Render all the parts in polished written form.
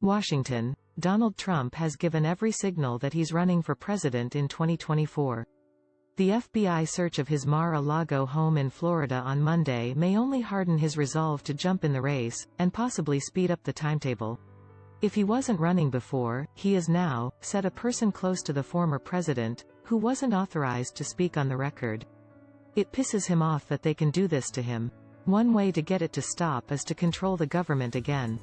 Washington, Donald Trump has given every signal that he's running for president in 2024. The FBI search of his Mar-a-Lago home in Florida on Monday may only harden his resolve to jump in the race, and possibly speed up the timetable. If he wasn't running before, he is now, said a person close to the former president, who wasn't authorized to speak on the record. It pisses him off that they can do this to him. One way to get it to stop is to control the government again.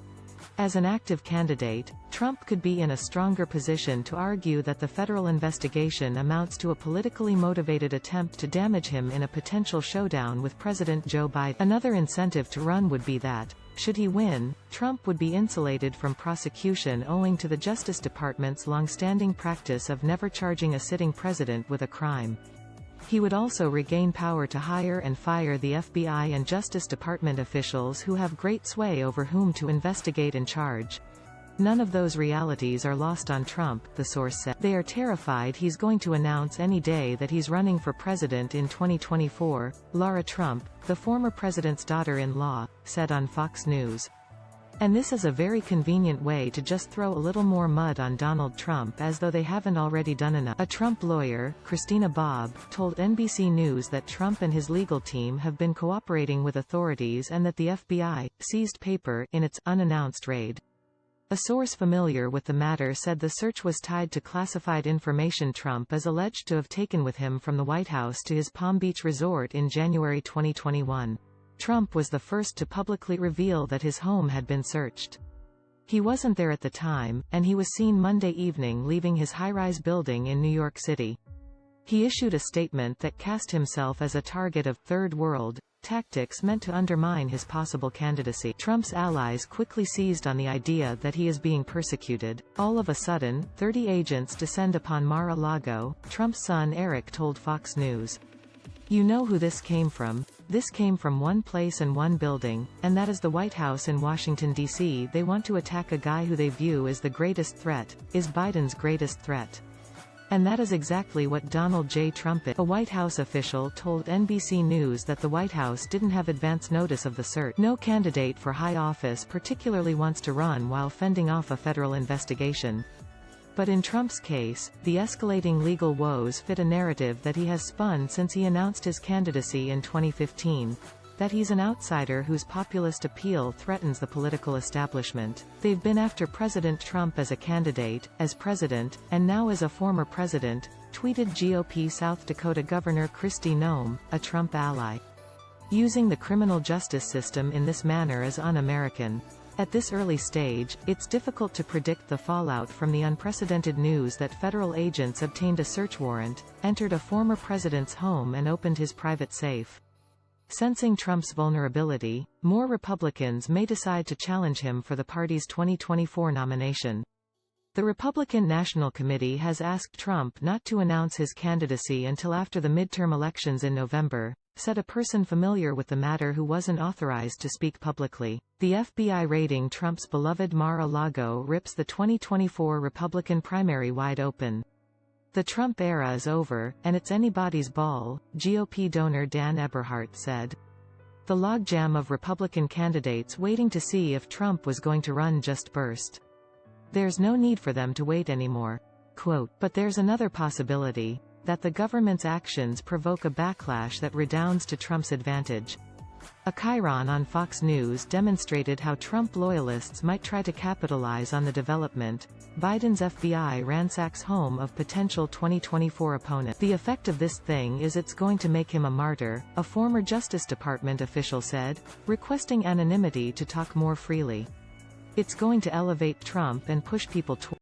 As an active candidate, Trump could be in a stronger position to argue that the federal investigation amounts to a politically motivated attempt to damage him in a potential showdown with President Joe Biden. Another incentive to run would be that, should he win, Trump would be insulated from prosecution owing to the Justice Department's long-standing practice of never charging a sitting president with a crime. He would also regain power to hire and fire the FBI and Justice Department officials who have great sway over whom to investigate and charge. None of those realities are lost on Trump, the source said. They are terrified he's going to announce any day that he's running for president in 2024, Laura Trump, the former president's daughter-in-law, said on Fox News. And this is a very convenient way to just throw a little more mud on Donald Trump as though they haven't already done enough. A Trump lawyer, Christina Bobb, told NBC News that Trump and his legal team have been cooperating with authorities and that the FBI seized paper in its unannounced raid. A source familiar with the matter said the search was tied to classified information Trump is alleged to have taken with him from the White House to his Palm Beach resort in January 2021. Trump was the first to publicly reveal that his home had been searched. He wasn't there at the time, and he was seen Monday evening leaving his high-rise building in New York City. He issued a statement that cast himself as a target of Third World tactics meant to undermine his possible candidacy. Trump's allies quickly seized on the idea that he is being persecuted. All of a sudden, 30 agents descend upon Mar-a-Lago, Trump's son Eric told Fox News. You know who this came from. This came from one place and one building, and that is the White House in Washington, D.C. They want to attack a guy who they view as the greatest threat, is Biden's greatest threat. And that is exactly what Donald J. Trump is. A White House official told NBC News that the White House didn't have advance notice of the search. No candidate for high office particularly wants to run while fending off a federal investigation. But in Trump's case, the escalating legal woes fit a narrative that he has spun since he announced his candidacy in 2015. That he's an outsider whose populist appeal threatens the political establishment. They've been after President Trump as a candidate, as president, and now as a former president, tweeted GOP South Dakota Governor Kristi Noem, a Trump ally. Using the criminal justice system in this manner is un-American. At this early stage, it's difficult to predict the fallout from the unprecedented news that federal agents obtained a search warrant, entered a former president's home and opened his private safe. Sensing Trump's vulnerability, more Republicans may decide to challenge him for the party's 2024 nomination. The Republican National Committee has asked Trump not to announce his candidacy until after the midterm elections in November, said a person familiar with the matter who wasn't authorized to speak publicly. The FBI raiding Trump's beloved Mar-a-Lago rips the 2024 Republican primary wide open. The Trump era is over, and it's anybody's ball, GOP donor Dan Eberhart said. The logjam of Republican candidates waiting to see if Trump was going to run just burst. There's no need for them to wait anymore. Quote, but there's another possibility, that the government's actions provoke a backlash that redounds to Trump's advantage. A chyron on Fox News demonstrated how Trump loyalists might try to capitalize on the development. Biden's FBI ransacks home of potential 2024 opponent. The effect of this thing is it's going to make him a martyr, a former Justice Department official said, requesting anonymity to talk more freely. It's going to elevate Trump and push people toward